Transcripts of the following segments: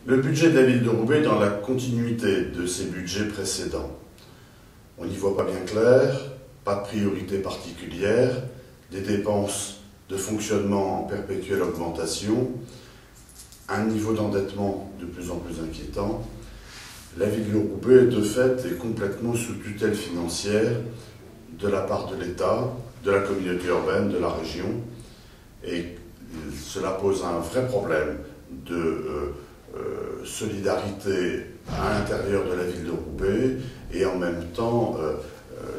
Le budget de la ville de Roubaix est dans la continuité de ses budgets précédents. On n'y voit pas bien clair, pas de priorité particulière, des dépenses de fonctionnement en perpétuelle augmentation, un niveau d'endettement de plus en plus inquiétant. La ville de Roubaix, de fait, est complètement sous tutelle financière de la part de l'État, de la communauté urbaine, de la région, et cela pose un vrai problème de solidarité à l'intérieur de la ville de Roubaix et en même temps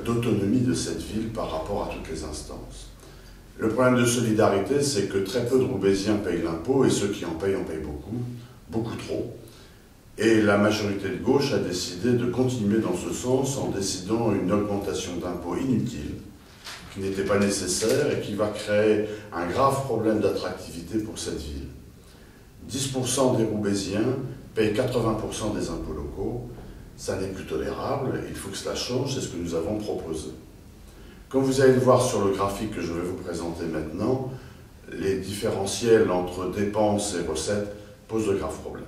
d'autonomie de cette ville par rapport à toutes les instances. Le problème de solidarité, c'est que très peu de Roubaisiens payent l'impôt et ceux qui en payent beaucoup, beaucoup trop. Et la majorité de gauche a décidé de continuer dans ce sens en décidant une augmentation d'impôts inutile, qui n'était pas nécessaire et qui va créer un grave problème d'attractivité pour cette ville. 10% des Roubaisiens payent 80% des impôts locaux. Ça n'est plus tolérable, il faut que cela change, c'est ce que nous avons proposé. Comme vous allez le voir sur le graphique que je vais vous présenter maintenant, les différentiels entre dépenses et recettes posent de graves problèmes.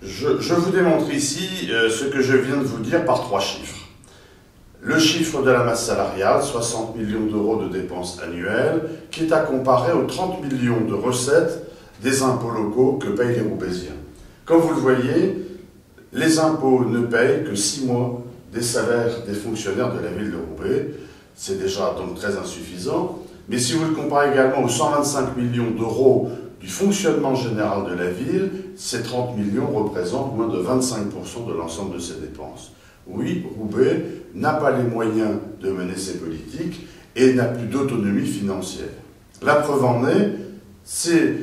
Je vous démontre ici ce que je viens de vous dire par 3 chiffres. Le chiffre de la masse salariale, 60 millions d'euros de dépenses annuelles, qui est à comparer aux 30 millions de recettes des impôts locaux que payent les Roubaisiens. Comme vous le voyez, les impôts ne payent que 6 mois des salaires des fonctionnaires de la ville de Roubaix. C'est déjà donc très insuffisant. Mais si vous le comparez également aux 125 millions d'euros du fonctionnement général de la ville, ces 30 millions représentent moins de 25% de l'ensemble de ses dépenses. Oui, Roubaix n'a pas les moyens de mener ses politiques et n'a plus d'autonomie financière. La preuve en est, c'est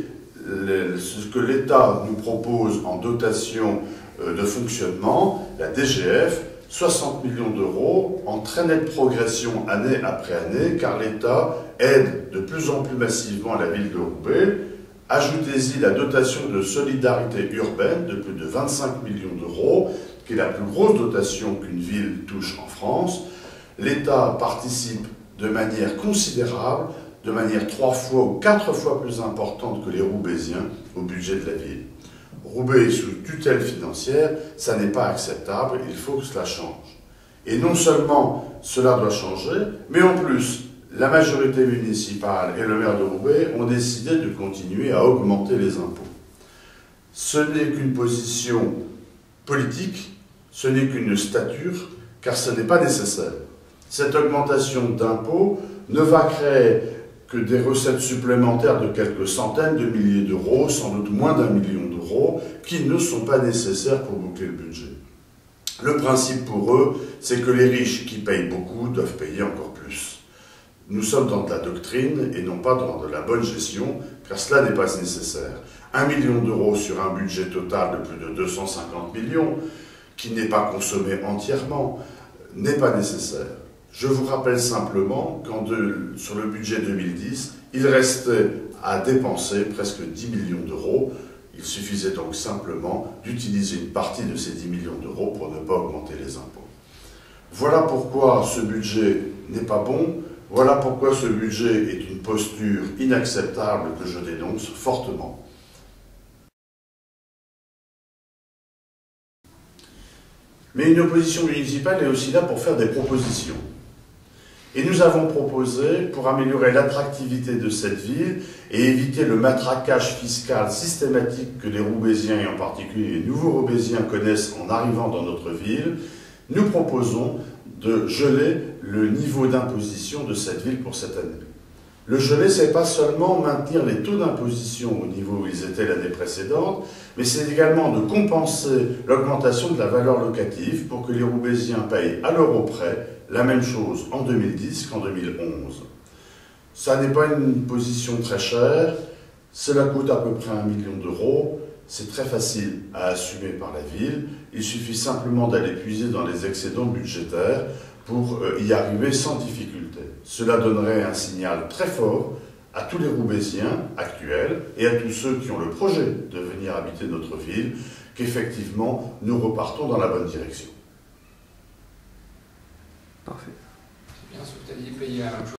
ce que l'État nous propose en dotation de fonctionnement, la DGF, 60 millions d'euros en très nette progression année après année, car l'État aide de plus en plus massivement la ville de Roubaix. Ajoutez-y la dotation de solidarité urbaine de plus de 25 millions d'euros, qui est la plus grosse dotation qu'une ville touche en France. L'État participe de manière considérable, de manière 3 fois ou 4 fois plus importante que les Roubaisiens au budget de la ville. Roubaix est sous tutelle financière, ça n'est pas acceptable, il faut que cela change. Et non seulement cela doit changer, mais en plus, la majorité municipale et le maire de Roubaix ont décidé de continuer à augmenter les impôts. Ce n'est qu'une position politique, ce n'est qu'une stature, car ce n'est pas nécessaire. Cette augmentation d'impôts ne va créer que des recettes supplémentaires de quelques centaines de milliers d'euros, sans doute moins d'1 million d'euros, qui ne sont pas nécessaires pour boucler le budget. Le principe pour eux, c'est que les riches qui payent beaucoup doivent payer encore plus. Nous sommes dans de la doctrine et non pas dans de la bonne gestion, car cela n'est pas nécessaire. 1 million d'euros sur un budget total de plus de 250 millions, qui n'est pas consommé entièrement, n'est pas nécessaire. Je vous rappelle simplement qu'en sur le budget 2010, il restait à dépenser presque 10 millions d'euros. Il suffisait donc simplement d'utiliser une partie de ces 10 millions d'euros pour ne pas augmenter les impôts. Voilà pourquoi ce budget n'est pas bon. Voilà pourquoi ce budget est une posture inacceptable que je dénonce fortement. Mais une opposition municipale est aussi là pour faire des propositions. Et nous avons proposé, pour améliorer l'attractivité de cette ville et éviter le matraquage fiscal systématique que les Roubaisiens, et en particulier les nouveaux Roubaisiens, connaissent en arrivant dans notre ville, nous proposons de geler le niveau d'imposition de cette ville pour cette année. Le geler, ce n'est pas seulement maintenir les taux d'imposition au niveau où ils étaient l'année précédente, mais c'est également de compenser l'augmentation de la valeur locative pour que les Roubaisiens payent à l'euro près la même chose en 2010 qu'en 2011. Ça n'est pas une position très chère, cela coûte à peu près 1 million d'euros, c'est très facile à assumer par la ville, il suffit simplement d'aller puiser dans les excédents budgétaires pour y arriver sans difficulté. Cela donnerait un signal très fort à tous les Roubaisiens actuels et à tous ceux qui ont le projet de venir habiter notre ville, qu'effectivement nous repartons dans la bonne direction. Parfait. C'est bien, ce que tu as dit, payer la même chose.